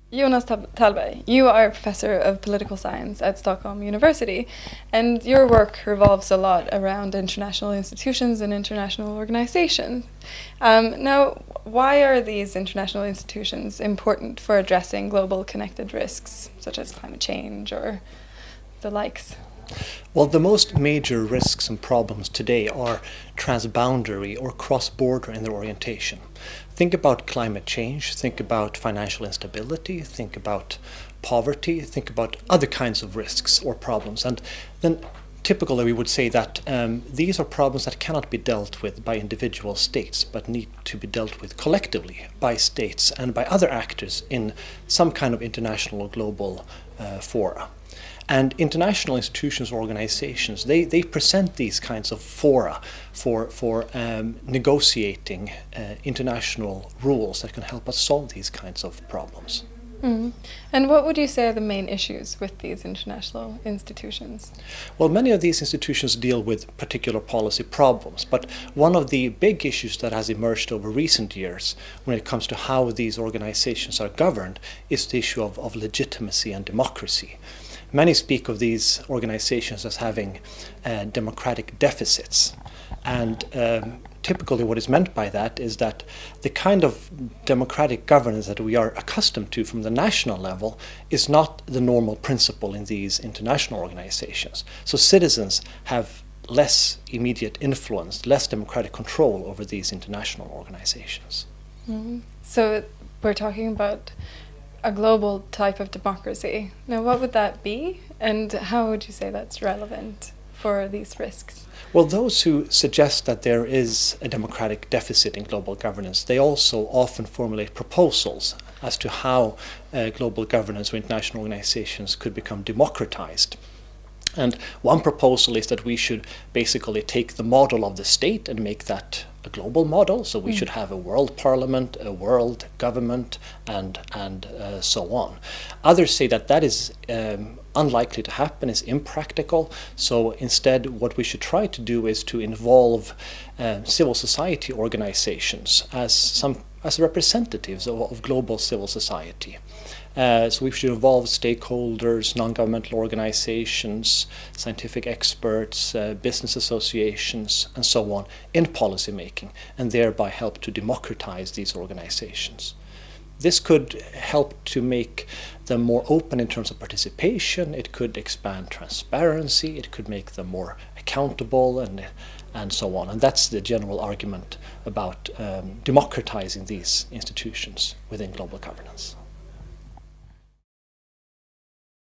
Jonas Tallberg, you are a professor of political science at Stockholm University, and your work revolves a lot around international institutions and international organizations. Now, why are these international institutions important for addressing global connected risks, such as climate change or the likes? Well, the most major risks and problems today are transboundary or cross-border in their orientation. Think about climate change, think about financial instability, think about poverty, think about other kinds of risks or problems. And then typically we would say that these are problems that cannot be dealt with by individual states, but need to be dealt with collectively by states and by other actors in some kind of international or global fora. And international institutions or organizations, they present these kinds of fora for negotiating international rules that can help us solve these kinds of problems. Mm. And what would you say are the main issues with these international institutions? Well, many of these institutions deal with particular policy problems, but one of the big issues that has emerged over recent years when it comes to how these organizations are governed is the issue of legitimacy and democracy. Many speak of these organizations as having democratic deficits, and typically what is meant by that is that the kind of democratic governance that we are accustomed to from the national level is not the normal principle in these international organizations. So citizens have less immediate influence, less democratic control over these international organizations. Mm. So we're talking about a global type of democracy. Now, what would that be, and how would you say that's relevant for these risks? Well, those who suggest that there is a democratic deficit in global governance, they also often formulate proposals as to how global governance or international organizations could become democratized. And one proposal is that we should basically take the model of the state and make that a global model. So we should have a world parliament, a world government, and so on. Others say that that is unlikely to happen, is impractical. So instead, what we should try to do is to involve civil society organizations as representatives of global civil society. So we should involve stakeholders, non-governmental organizations, scientific experts, business associations, and so on in policy making, and thereby help to democratize these organizations. This could help to make them more open in terms of participation. It could expand transparency. It could make them more accountable and so on. And that's the general argument about democratizing these institutions within global governance.